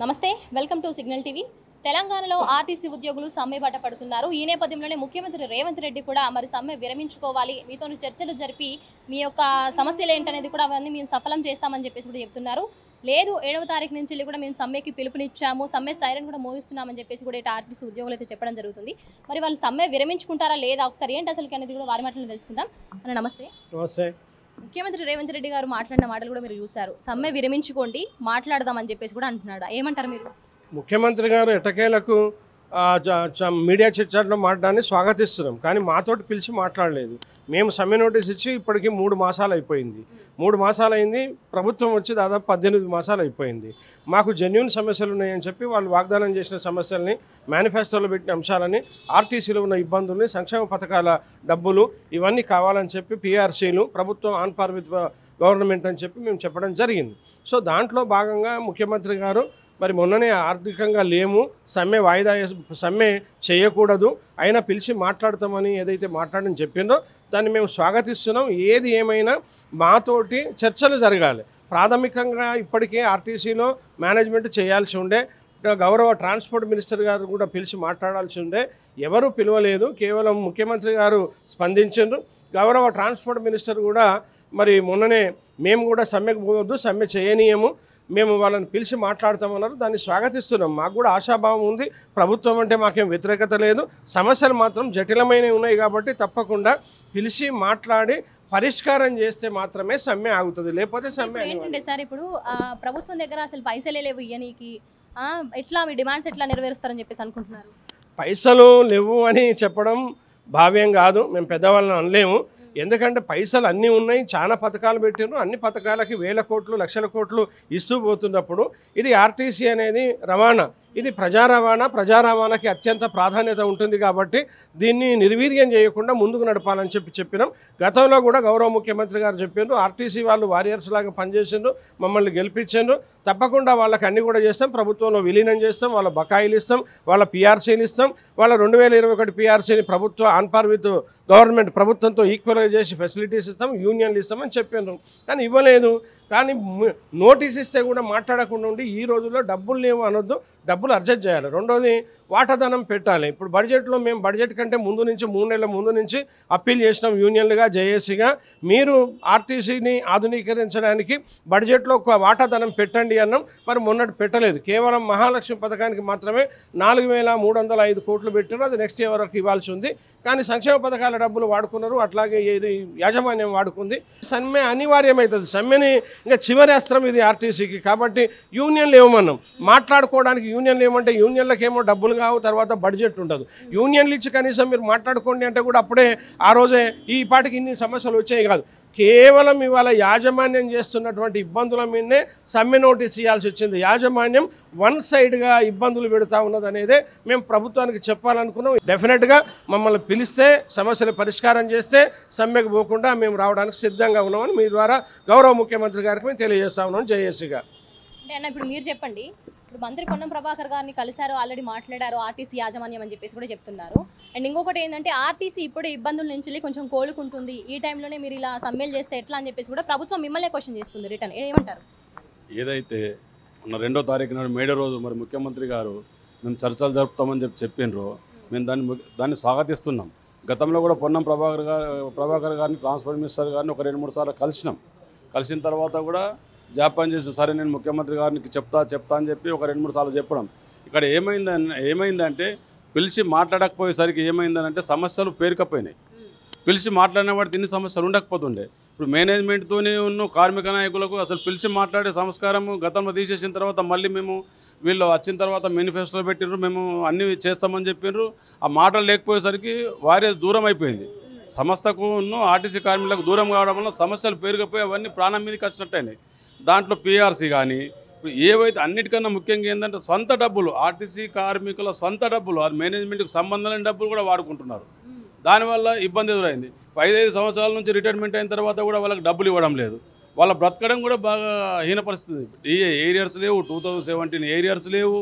నమస్తే welcome to signal TV తెలంగాణలో RTC ఉద్యోగులు సమ్మె బాట పడుతున్నారు. ఈ నేపథ్యంలోనే ముఖ్యమంత్రి రేవంత్ రెడ్డి కూడా మరి సమ్మె విరమించుకోవాలి, మీతో చర్చలు జరిపి మీ యొక్క సమస్యలు ఏంటనేది కూడా అవన్నీ మేము సఫలం చేస్తామని చెప్పేసి కూడా చెప్తున్నారు. లేదు 7వ తారీఖు నుంచి కూడా మేము సమ్మెకి పిలుపునిచ్చాము, సమ్మె సైరన్ కూడా మోగిస్తున్నామని చెప్పేసి కూడా ఆర్టీసీ ఉద్యోగులు అయితే చెప్పడం జరుగుతుంది. మరి వాళ్ళు సమ్మె విరమించుకుంటారా లేదా ఒకసారి ఏంటి అసలు అనేది కూడా వారి మాటలను తెలుసుకుందాం. అన్న నమస్తే. నమస్తే. ముఖ్యమంత్రి రేవంత్ రెడ్డి గారు మాట్లాడిన మాటలు కూడా మీరు చూశారు, సమ్మె విరమించుకోండి మాట్లాడదామని చెప్పేసి కూడా అంటున్నాడు. ఏమంటారు మీరు? ముఖ్యమంత్రి గారు ఎట్టకేలకు మీడియా చర్చలో మాట్లాడాన్ని స్వాగతిస్తున్నాం, కానీ మాతోటి పిలిచి మాట్లాడలేదు. మేము సమ్మె నోటీస్ ఇచ్చి ఇప్పటికీ 3 మాసాలు అయిపోయింది. 3 మాసాలు అయింది, ప్రభుత్వం వచ్చి దాదాపు 18 మాసాలు అయిపోయింది. మాకు జెన్యూన్ సమస్యలు ఉన్నాయని చెప్పి వాళ్ళు వాగ్దానం చేసిన సమస్యల్ని, మేనిఫెస్టోలో పెట్టిన అంశాలని, ఆర్టీసీలో ఉన్న ఇబ్బందుల్ని, సంక్షేమ పథకాల డబ్బులు ఇవన్నీ కావాలని చెప్పి పీఆర్సీలు, ప్రభుత్వం ఆన్ పార్ విత్ గవర్నమెంట్ అని చెప్పి మేము చెప్పడం జరిగింది. సో దాంట్లో భాగంగా ముఖ్యమంత్రి గారు మరి మొన్ననే ఆర్థికంగా లేము, సమ్మె చేయకూడదు, అయినా పిలిచి మాట్లాడతామని ఏదైతే మాట్లాడని చెప్పిందో దాన్ని మేము స్వాగతిస్తున్నాం. ఏది ఏమైనా మాతోటి చర్చలు జరగాలి. ప్రాథమికంగా ఇప్పటికే ఆర్టీసీలో మేనేజ్మెంట్ చేయాల్సి ఉండే, గౌరవ ట్రాన్స్పోర్ట్ మినిస్టర్ గారు కూడా పిలిచి మాట్లాడాల్సి ఉండే, ఎవరు పిలవలేదు. కేవలం ముఖ్యమంత్రి గారు స్పందించారు. గౌరవ ట్రాన్స్పోర్ట్ మినిస్టర్ కూడా మరి మొన్ననే మేము కూడా సమ్మెకు పోవద్దు, సమ్మె చేయనీయము, మేము వాళ్ళని పిలిచి మాట్లాడతామన్నారు. దాన్ని స్వాగతిస్తున్నాం. మాకు కూడా ఆశాభావం ఉంది. ప్రభుత్వం అంటే మాకేం వ్యతిరేకత లేదు. సమస్యలు మాత్రం జటిలమైనవి ఉన్నాయి కాబట్టి తప్పకుండా పిలిచి మాట్లాడి పరిష్కారం చేస్తే మాత్రమే సమ్మె ఆగుతుంది, లేకపోతే సమ్మె ఏంటంటే సార్ ఇప్పుడు ప్రభుత్వం దగ్గర అసలు పైసలే లేవు ఇయ్యనీకి, ఎట్లా మీ డిమాండ్స్ ఎట్లా నెరవేరుస్తారని చెప్పేసి అనుకుంటున్నారు? పైసలు లేవు అని చెప్పడం భావ్యం కాదు, మేము పెద్దవాళ్ళని అనలేము. ఎందుకంటే పైసలు అన్నీ ఉన్నాయి, చాలా పథకాలు పెట్టినారు, అన్ని పథకాలకి వేల కోట్లు లక్షల కోట్లు ఇస్తూ పోతున్నప్పుడు ఇది ఆర్టీసీ అనేది రవాణా, ఇది ప్రజా రవాణాకి అత్యంత ప్రాధాన్యత ఉంటుంది కాబట్టి దీన్ని నిర్వీర్యం చేయకుండా ముందుకు నడపాలని చెప్పినాం. గతంలో కూడా గౌరవ ముఖ్యమంత్రి గారు చెప్పారు, ఆర్టీసీ వాళ్ళు వారియర్స్ లాగా పనిచేసిండ్రు, మమ్మల్ని గెలిపించారు, తప్పకుండా వాళ్ళకి అన్ని కూడా చేస్తాం, ప్రభుత్వంలో విలీనం చేస్తాం, వాళ్ళ బకాయిలు ఇస్తాం, వాళ్ళ పీఆర్సీలు ఇస్తాం, వాళ్ళ 2021 పీఆర్సీని ప్రభుత్వం ఆన్ పార్ విత్ గవర్నమెంట్ ప్రభుత్వంతో ఈక్వల్గా చేసి ఫెసిలిటీస్ ఇస్తాం, యూనియన్లు ఇస్తామని చెప్పారు. కానీ ఇవ్వలేదు. కానీ నోటీస్ ఇస్తే కూడా మాట్లాడకుండా ఉండి ఈ రోజుల్లో డబ్బులు లేవు అనొద్దు, డబ్బులు అడ్జస్ట్ చేయాలి. రెండోది వాటాదానం పెట్టాలి. ఇప్పుడు బడ్జెట్లో మేము బడ్జెట్ కంటే ముందు నుంచి 3 నెలల ముందు నుంచి అప్పీల్ చేసినాం యూనియన్లుగా, జేఏసీగా, మీరు ఆర్టీసీని ఆధునీకరించడానికి బడ్జెట్లో ఒక వాటాదానం పెట్టండి అన్నాం. మరి మొన్నటి పెట్టలేదు. కేవలం మహాలక్ష్మి పథకానికి మాత్రమే 4,305 కోట్లు పెట్టారు. అది నెక్స్ట్ ఇయర్ వరకు ఇవ్వాల్సి ఉంది. కానీ సంక్షేమ పథకాల డబ్బులు వాడుకున్నారు, అట్లాగే ఇది యాజమాన్యం వాడుకుంది. సమ్మె అనివార్యమవుతుంది. సమ్మెని ఇంకా చివరి అస్త్రం ఇది ఆర్టీసీకి. కాబట్టి యూనియన్లు ఏమన్నాం, మాట్లాడుకోవడానికి యూనియన్లు ఏమంటే యూనియన్లకేమో డబ్బులు కావు, తర్వాత బడ్జెట్ ఉండదు. యూనియన్లు ఇచ్చి కనీసం మీరు మాట్లాడుకోండి అంటే కూడా అప్పుడే ఆ రోజే ఈ పాటికి ఇన్ని సమస్యలు వచ్చాయి కాదు. కేవలం ఇవాళ యాజమాన్యం చేస్తున్నటువంటి ఇబ్బందుల మీదనే సమ్మె నోటీస్ ఇవ్వాల్సి వచ్చింది. యాజమాన్యం వన్ సైడ్గా ఇబ్బందులు పెడతా ఉన్నది అనేదే మేము ప్రభుత్వానికి చెప్పాలనుకున్నాం. డెఫినెట్గా మమ్మల్ని పిలిస్తే సమస్యలు పరిష్కారం చేస్తే సమ్మెకు పోకుండా మేము రావడానికి సిద్ధంగా ఉన్నామని మీ ద్వారా గౌరవ ముఖ్యమంత్రి గారికి మేము తెలియజేస్తా ఉన్నాం జేఏసీగా. అంటే అన్న ఇప్పుడు మీరు చెప్పండి, ఇప్పుడు మంత్రి పొన్నం ప్రభాకర్ గారిని కలిశారు, ఆల్రెడీ మాట్లాడారు ఆర్టీసీ యాజమాన్యం అని చెప్పేసి కూడా చెప్తున్నారు. అండ్ ఇంకొకటి ఏంటంటే ఆర్టీసీ ఇప్పుడు ఇబ్బందుల నుంచి కొంచెం కోలుకుంటుంది, ఈ టైంలోనే మీరు ఇలా సమ్మెలు చేస్తే ఎట్లా అని చెప్పేసి కూడా ప్రభుత్వం మిమ్మల్ని క్వశ్చన్ చేస్తుంది రిటర్న్. ఏమంటారు? ఏదైతే ఉన్న 2వ తారీఖు నాడు మేడే రోజు మరి ముఖ్యమంత్రి గారు మేము చర్చలు జరుపుతామని చెప్పినరో మేము దాన్ని స్వాగతిస్తున్నాం. గతంలో కూడా పొన్నం ప్రభాకర్ గారిని ట్రాన్స్పోర్ట్ మినిస్టర్ గారిని ఒక 2-3 సార్లు కలిసిన తర్వాత కూడా జాప్యం చేసి సరే నేను ముఖ్యమంత్రి గారికి చెప్తా అని చెప్పి ఒక 2-3 సార్లు చెప్పడం. ఇక్కడ ఏమైందంటే పిలిచి మాట్లాడకపోయేసరికి ఏమైందనంటే సమస్యలు పేరుకపోయినాయి. పిలిచి మాట్లాడిన వాటికి ఇన్ని సమస్యలు ఉండకపోతుండే. ఇప్పుడు మేనేజ్మెంట్తోనే ఉన్న కార్మిక నాయకులకు అసలు పిలిచి మాట్లాడే సంస్కారం గతంలో తీసేసిన తర్వాత మళ్ళీ మేము వీళ్ళు వచ్చిన తర్వాత మేనిఫెస్టోలో పెట్టినారు, మేము అన్నీ చేస్తామని చెప్పినారు. ఆ మాటలు లేకపోయేసరికి వారియస్ దూరం అయిపోయింది. సంస్థకు ఆర్టీసీ కార్మికులకు దూరం కావడం వల్ల సమస్యలు పేరుకపోయి అవన్నీ ప్రాణం మీదకి వచ్చినట్టయినాయి. దాంట్లో పీఆర్సీ కానీ ఏవైతే అన్నిటికన్నా ముఖ్యంగా ఏంటంటే సొంత డబ్బులు, ఆర్టీసీ కార్మికుల సొంత డబ్బులు, అది మేనేజ్మెంట్కి సంబంధం లేని డబ్బులు కూడా వాడుకుంటున్నారు. దానివల్ల ఇబ్బంది ఎదురైంది. 5 సంవత్సరాల నుంచి రిటైర్మెంట్ అయిన తర్వాత కూడా వాళ్ళకి డబ్బులు ఇవ్వడం లేదు. వాళ్ళ బ్రతకడం కూడా బాగా హీన పరిస్థితి. ఏరియర్స్ లేవు, 2017 ఏరియర్స్ లేవు,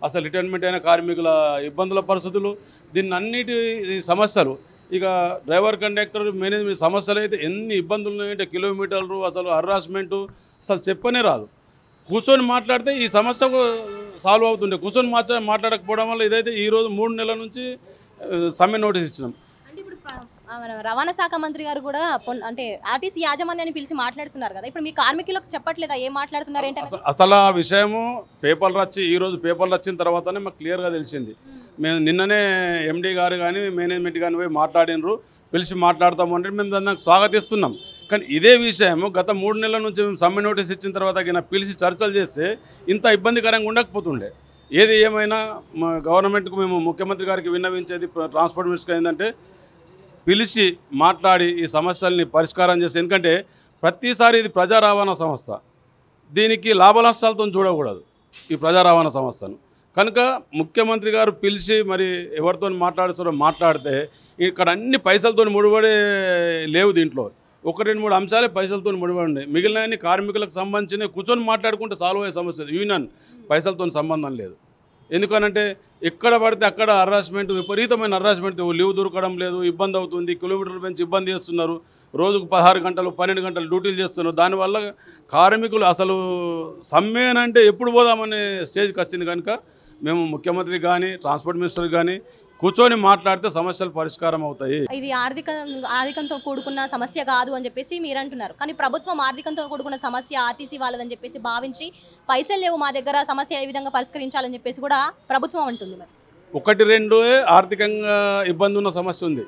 అసలు రిటైర్మెంట్ అయిన కార్మికుల ఇబ్బందుల పరిస్థితులు, దీన్ని అన్నిటి సమస్యలు. ఇక డ్రైవర్ కండక్టర్ మేనేజ్మెంట్ సమస్యలు అయితే ఎన్ని ఇబ్బందులు ఉన్నాయంటే కిలోమీటర్లు, అసలు హరాస్మెంటు అసలు చెప్పనే రాదు. కూర్చొని మాట్లాడితే ఈ సమస్యకు సాల్వ్ అవుతుండే. కూర్చొని మాట్లాడకపోవడం వల్ల ఇదైతే ఈరోజు 3 నెలల నుంచి సమ్మె నోటీస్ ఇచ్చినాం. అంటే ఇప్పుడు మన రవాణా శాఖ మంత్రి గారు కూడా అంటే ఆర్టీసీ యాజమాన్యాన్ని పిలిచి మాట్లాడుతున్నారు కదా, ఇప్పుడు మీ కార్మికులకు చెప్పట్లేదా ఏం మాట్లాడుతున్నారు ఏంటంటే? అసలు ఆ విషయము పేపర్లు వచ్చి ఈరోజు పేపర్లు వచ్చిన తర్వాతనే మాకు క్లియర్గా తెలిసింది. మేము నిన్ననే ఎండీ గారు కానీ మేనేజ్మెంట్ కానీ పోయి మాట్లాడినరు, పిలిచి మాట్లాడతాము అంటే మేము దాన్ని స్వాగతిస్తున్నాం. కానీ ఇదే విషయము గత 3 నెలల నుంచి మేము సమ్మె నోటీస్ ఇచ్చిన తర్వాత పిలిచి చర్చలు చేస్తే ఇంత ఇబ్బందికరంగా ఉండకపోతుండే. ఏది ఏమైనా మా గవర్నమెంట్కు మేము ముఖ్యమంత్రి గారికి విన్నవించేది ట్రాన్స్పోర్ట్ మినిస్టర్ ఏంటంటే పిలిచి మాట్లాడి ఈ సమస్యల్ని పరిష్కారం చేసి, ఎందుకంటే ప్రతిసారి ఇది ప్రజా రవాణా సంస్థ, దీనికి లాభ నష్టాలతో చూడకూడదు ఈ ప్రజా రవాణా సంస్థను. కనుక ముఖ్యమంత్రి గారు పిలిచి మరి ఎవరితో మాట్లాడితే ఇక్కడ అన్ని పైసలతో ముడిపడే లేవు. దీంట్లో 1-2-3 అంశాలే పైసలతో ముడిపడి ఉన్నాయి. మిగిలిన కార్మికులకు సంబంధించిన కూర్చొని మాట్లాడుకుంటే సాల్వ్ అయ్యే సమస్య. యూనియన్ పైసలతో సంబంధం లేదు. ఎందుకనంటే ఎక్కడ పడితే అక్కడ హరాస్మెంట్, విపరీతమైన హరాస్మెంట్, లీవ్ దొరకడం లేదు, ఇబ్బంది అవుతుంది, కిలోమీటర్ల పెంచి ఇబ్బంది చేస్తున్నారు, రోజుకు 16 గంటలు 12 గంటలు డ్యూటీలు చేస్తున్నారు. దానివల్ల కార్మికులు అసలు సమ్మెనంటే ఎప్పుడు పోదామనే స్టేజ్కి వచ్చింది. కనుక మేము ముఖ్యమంత్రి కానీ ట్రాన్స్పోర్ట్ మినిస్టర్ కానీ కూర్చొని మాట్లాడితే సమస్యలు పరిష్కారం అవుతాయి. ఇది ఆర్థికంతో కూడుకున్న సమస్య కాదు అని చెప్పేసి మీరు అంటున్నారు, కానీ ప్రభుత్వం ఆర్థికంతో కూడుకున్న సమస్య ఆర్టీసీ వాళ్ళదని చెప్పేసి భావించి పైసలు లేవు మా దగ్గర, సమస్య ఏ విధంగా పరిష్కరించాలని చెప్పేసి కూడా ప్రభుత్వం అంటుంది. మరి 1-2 ఆర్థికంగా ఇబ్బంది ఉన్న సమస్య ఉంది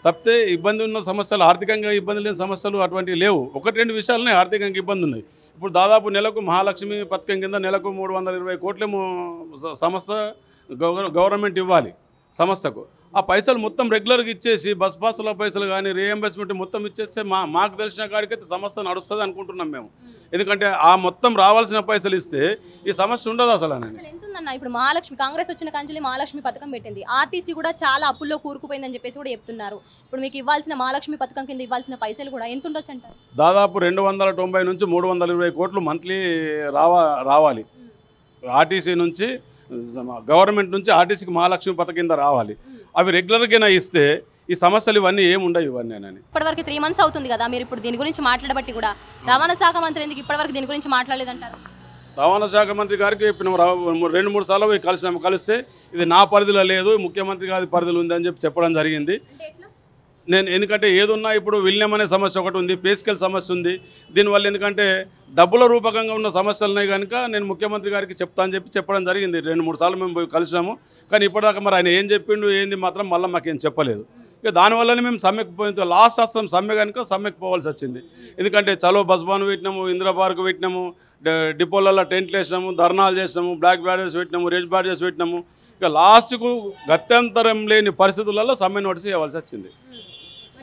తప్పితే ఇబ్బంది ఉన్న సమస్యలు, ఆర్థికంగా ఇబ్బంది లేని సమస్యలు అటువంటివి లేవు. 1-2 విషయాలనే ఆర్థికంగా ఇబ్బంది ఉన్నాయి. ఇప్పుడు దాదాపు నెలకు మహాలక్ష్మి పథకం కింద నెలకు 320 కోట్లేమో సంస్థ గవర్నమెంట్ ఇవ్వాలి సంస్థకు. ఆ పైసలు మొత్తం రెగ్యులర్గా ఇచ్చేసి బస్ పాసుల పైసలు కానీ రీఎంబర్స్మెంట్ మొత్తం ఇచ్చేస్తే మాకు తెలిసిన కాడికైతే సమస్య నడుస్తుంది అనుకుంటున్నాం మేము. ఎందుకంటే ఆ మొత్తం రావాల్సిన పైసలు ఇస్తే ఈ సమస్య ఉండదు అసలు. ఎంతుందన్న ఇప్పుడు మహాలక్ష్మి కాంగ్రెస్ వచ్చిన కాంచెల్లి మహాలక్ష్మి పథకం పెట్టింది, ఆర్టీసీ కూడా చాలా అప్పుల్లో కూరుకుపోయిందని చెప్పేసి కూడా చెప్తున్నారు. ఇప్పుడు మీకు ఇవ్వాల్సిన మహాలక్ష్మి పథకం కింద ఇవ్వాల్సిన పైసలు కూడా ఎంత ఉండొచ్చు అంటారు? దాదాపు 290 నుంచి 320 కోట్లు మంత్లీ రావాలి ఆర్టీసీ నుంచి, గవర్నమెంట్ నుంచి ఆర్టీసీకి మహాలక్ష్మి పథకం కింద రావాలి. అవి రెగ్యులర్గా ఇస్తే ఈ సమస్యలు ఇవన్నీ ఏముండవు. ఇవన్నీ ఇప్పటివరకు 3 months అవుతుంది కదా, మీరు ఇప్పుడు దీని గురించి మాట్లాడబట్టి కూడా రవాణా శాఖ మంత్రి ఎందుకు ఇప్పటివరకు దీని గురించి మాట్లాడలేదంటారు? రవాణా శాఖ మంత్రి గారికి 2-3 సార్లు పోయి కలిస్తే ఇది నా పరిధిలో లేదు, ముఖ్యమంత్రి గారి పరిధిలో ఉంది అని చెప్పడం జరిగింది. నేను ఎందుకంటే ఏదున్నా ఇప్పుడు విలీనం అనే సమస్య ఒకటి ఉంది, పే స్కేల్ సమస్య ఉంది. దీనివల్ల ఎందుకంటే డబ్బుల రూపకంగా ఉన్న సమస్యలు ఉన్నాయి కనుక నేను ముఖ్యమంత్రి గారికి చెప్పడం జరిగింది. 2-3 సార్లు మేము పోయి కలిసాము. కానీ ఇప్పటిదాకా మరి ఆయన ఏం చెప్పిండు ఏంది మాత్రం మళ్ళీ మాకేం చెప్పలేదు. ఇక దానివల్లనే మేము సమ్మెకు పోయిన లాస్ట్ అస్తం సమ్మె కనుక సమ్మెకు పోవాల్సి వచ్చింది. ఎందుకంటే చలో బస్ బాన్ పెట్టినాము, ఇందిరా పార్క్ పెట్టినాము, డిపోలలో టెంట్లు వేసినాము, ధర్నాలు చేసినాము, బ్లాక్ బ్యాడర్స్ పెట్టినాము, రెడ్ బ్యాడర్స్ పెట్టినాము. ఇక లాస్ట్కు గత్యంతరం లేని పరిస్థితులలో సమ్మె నోటీస్ ఇవ్వాల్సి వచ్చింది.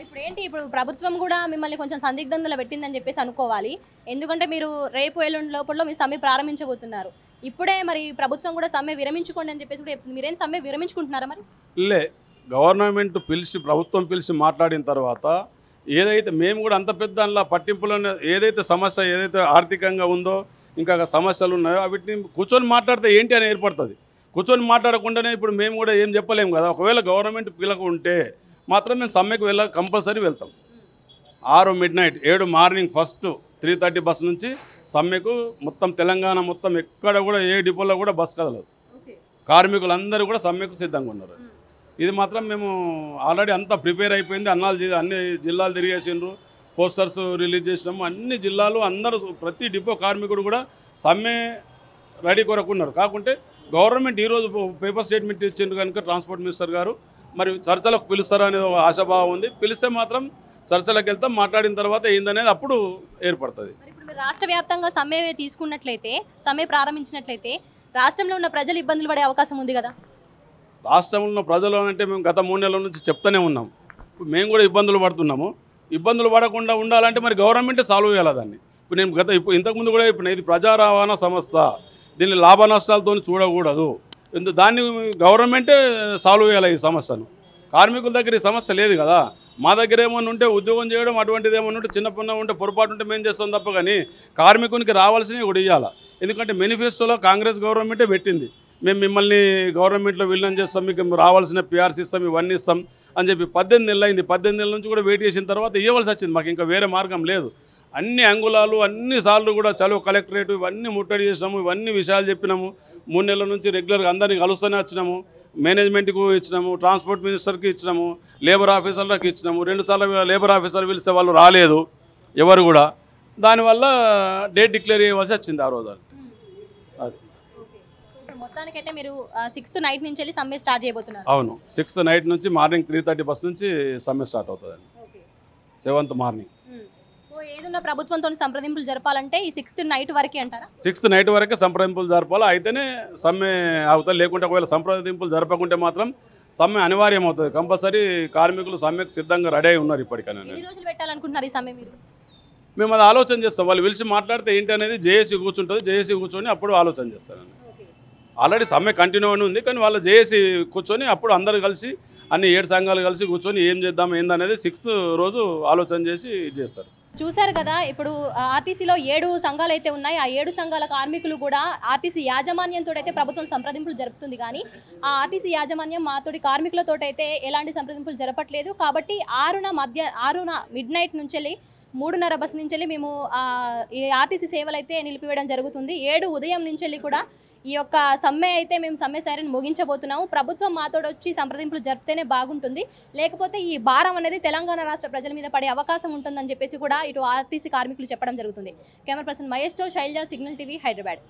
ఇప్పుడు ఏంటి, ఇప్పుడు ప్రభుత్వం కూడా మిమ్మల్ని కొంచెం సందిగ్ధంలో పెట్టిందని చెప్పేసి అనుకోవాలి. ఎందుకంటే మీరు రేపు ఎల్లుండి లోపల మీ సమ్మె ప్రారంభించబోతున్నారు. ఇప్పుడే మరి ప్రభుత్వం కూడా సమ్మె విరమించుకోండి అని చెప్పేసి కూడా చెప్తుంది. మీరేం సమ్మె విరమించుకుంటున్నారా? మరి లే, గవర్నమెంట్ ప్రభుత్వం పిలిచి మాట్లాడిన తర్వాత ఏదైతే మేము కూడా అంత పెద్ద దానిలో పట్టింపులో ఏదైతే సమస్య ఏదైతే ఆర్థికంగా ఉందో ఇంకా సమస్యలు ఉన్నాయో వీటిని కూర్చొని మాట్లాడితే ఏంటి అని ఏర్పడుతుంది. కూర్చొని మాట్లాడకుండానే ఇప్పుడు మేము కూడా ఏం చెప్పలేము కదా. ఒకవేళ గవర్నమెంట్ పిలక ఉంటే మాత్రం మేము సమ్మెకు కంపల్సరీ వెళ్తాం. 6 midnight 7 మార్నింగ్ ఫస్ట్ 3:30 బస్ నుంచి సమ్మెకు మొత్తం తెలంగాణ మొత్తం ఎక్కడ కూడా ఏ డిపోలో కూడా బస్ కదలదు. కార్మికులందరూ కూడా సమ్మెకు సిద్ధంగా ఉన్నారు. ఇది మాత్రం మేము ఆల్రెడీ అంతా ప్రిపేర్ అయిపోయింది. అన్ని జిల్లాలు తిరిగేసిండ్రు, పోస్టర్స్ రిలీజ్ చేసినాము. అన్ని జిల్లాలు అందరూ ప్రతి డిపో కార్మికుడు కూడా సమ్మె రెడీ కొరకున్నారు. కాకుంటే గవర్నమెంట్ ఈరోజు పేపర్ స్టేట్మెంట్ ఇచ్చిండ్రు కనుక ట్రాన్స్పోర్ట్ మినిస్టర్ గారు మరి చర్చలకు పిలుస్తారనేది ఒక ఆశాభావం ఉంది. పిలిస్తే మాత్రం చర్చలకు వెళ్తాం, మాట్లాడిన తర్వాత ఏందనేది అప్పుడు ఏర్పడుతుంది. రాష్ట్ర వ్యాప్తంగా సమ్మె తీసుకున్నట్లయితే, సమ్మె ప్రారంభించినట్లయితే రాష్ట్రంలో ఉన్న ప్రజలు ఇబ్బందులు పడే అవకాశం ఉంది కదా. రాష్ట్రంలో ఉన్న ప్రజలు అంటే మేము గత 3 నెలల నుంచి చెప్తూనే ఉన్నాం. మేము కూడా ఇబ్బందులు పడుతున్నాము. ఇబ్బందులు పడకుండా ఉండాలంటే మరి గవర్నమెంటే సాల్వ్ చేయాలి దాన్ని. ఇప్పుడు ఇంతకుముందు కూడా ఇది ప్రజా రవాణా సంస్థ, దీన్ని లాభ నష్టాలతో చూడకూడదు. దాన్ని గవర్నమెంటే సాల్వ్ చేయాలి ఈ సమస్యను. కార్మికుల దగ్గర ఈ సమస్య లేదు కదా. మా దగ్గర ఏమన్నా ఉంటే ఉద్యోగం చేయడం అటువంటిది ఏమన్నా ఉంటే చిన్న పన్న ఉంటే పొరపాటు ఉంటే మేము చేస్తాం తప్ప కానీ కార్మికునికి రావాల్సినవి కూడా ఇవ్వాలి. ఎందుకంటే మేనిఫెస్టోలో కాంగ్రెస్ గవర్నమెంటే పెట్టింది, మేము మిమ్మల్ని గవర్నమెంట్లో విలీనం చేస్తాం, మీకు రావాల్సిన పిఆర్సీ ఇస్తాం, ఇవన్నీ ఇస్తాం అని చెప్పి 18 నెలలు అయింది. 18 నెలల నుంచి కూడా వెయిట్ చేసిన తర్వాత ఇవ్వాల్సి వచ్చింది. మాకు ఇంకా వేరే మార్గం లేదు. అన్ని అంగుళాలు అన్నిసార్లు కూడా చలో కలెక్టరేట్ ఇవన్నీ ముట్టడి చేసినాము, ఇవన్నీ విషయాలు చెప్పినాము. 3 నెలల నుంచి రెగ్యులర్గా అందరినీ కలుస్తూనే వచ్చినాము. మేనేజ్మెంట్కు ఇచ్చినాము, ట్రాన్స్పోర్ట్ మినిస్టర్కి ఇచ్చినాము, లేబర్ ఆఫీసర్లకు ఇచ్చినాము. 2 సార్లు లేబర్ ఆఫీసర్ పిలిస్తే వాళ్ళు రాలేదు ఎవరు కూడా. దానివల్ల డేట్ డిక్లేర్ చేయవలసి వచ్చింది ఆ రోజు. అది మొత్తానికైతే మీరు 6th నైట్ నుంచి వెళ్ళి సమ్మె స్టార్ట్ చేయబోతున్నారు. అవును, 6th నైట్ నుంచి మార్నింగ్ 3:30 బస్ నుంచి సమ్మె స్టార్ట్ అవుతుందండి. 7th morning. సో ఏదైనా ప్రభుత్వంతో సంప్రదింపులు జరపాలంటే ఈ 6th నైట్ వరకే అంటారా? 6th నైట్ వరకే సంప్రదింపులు జరపాలి, అయితేనే సమ్మె అవుతుంది. లేకుంటే ఒకవేళ సంప్రదింపులు జరపకుంటే మాత్రం సమ్మె అనివార్యం అవుతుంది. కంపల్సరీ కార్మికులు సమ్మెకు సిద్ధంగా రెడీ అయి ఉన్నారు ఇప్పటికైనా. ఎన్ని రోజులు పెట్టాలనుకుంటున్నారు ఈ సమ్మె మీరు? మేము అది ఆలోచన చేస్తాం. వాళ్ళు పిలిచి మాట్లాడితే ఏంటి అనేది జేఏసీ కూర్చుంటుంది. జేఏసీ కూర్చొని అప్పుడు ఆలోచన చేస్తారండి. ఆల్రెడీ సమ్మె కంటిన్యూ అని ఉంది, కానీ వాళ్ళ జేఏసీ కూర్చొని అప్పుడు అందరు కలిసి అన్ని 7 సంఘాలు కలిసి కూర్చొని ఏం చేద్దాం ఏందనేది 6th రోజు ఆలోచన చేసి ఇది చేస్తారు. చూశారు కదా, ఇప్పుడు ఆర్టీసీలో 7 సంఘాలు అయితే ఉన్నాయి. ఆ 7 సంఘాల కార్మికులు కూడా ఆర్టీసీ యాజమాన్యంతో అయితే ప్రభుత్వం సంప్రదింపులు జరుపుతుంది, కానీ ఆ ఆర్టీసీ యాజమాన్యం మాతోటి కార్మికులతో అయితే ఎలాంటి సంప్రదింపులు జరపట్లేదు. కాబట్టి 6న మిడ్ నైట్ నుంచి వెళ్ళి 3:30 బస్ నుంచి వెళ్ళి మేము ఈ ఆర్టీసీ సేవలు అయితే నిలిపివేయడం జరుగుతుంది. 7 ఉదయం నుంచి వెళ్ళి కూడా ఈ యొక్క సమ్మె అయితే మేము సమ్మె సైరన్ ముగించబోతున్నాము. ప్రభుత్వం మాతోడు వచ్చి సంప్రదింపులు జరిపితేనే బాగుంటుంది, లేకపోతే ఈ భారం అనేది తెలంగాణ రాష్ట్ర ప్రజల మీద పడే అవకాశం ఉంటుందని చెప్పేసి కూడా ఇటు ఆర్టీసీ కార్మికులు చెప్పడం జరుగుతుంది. కెమెరా పర్సన్ మహేష్తో శైలజ, సిగ్నల్ టీవీ, హైదరాబాద్.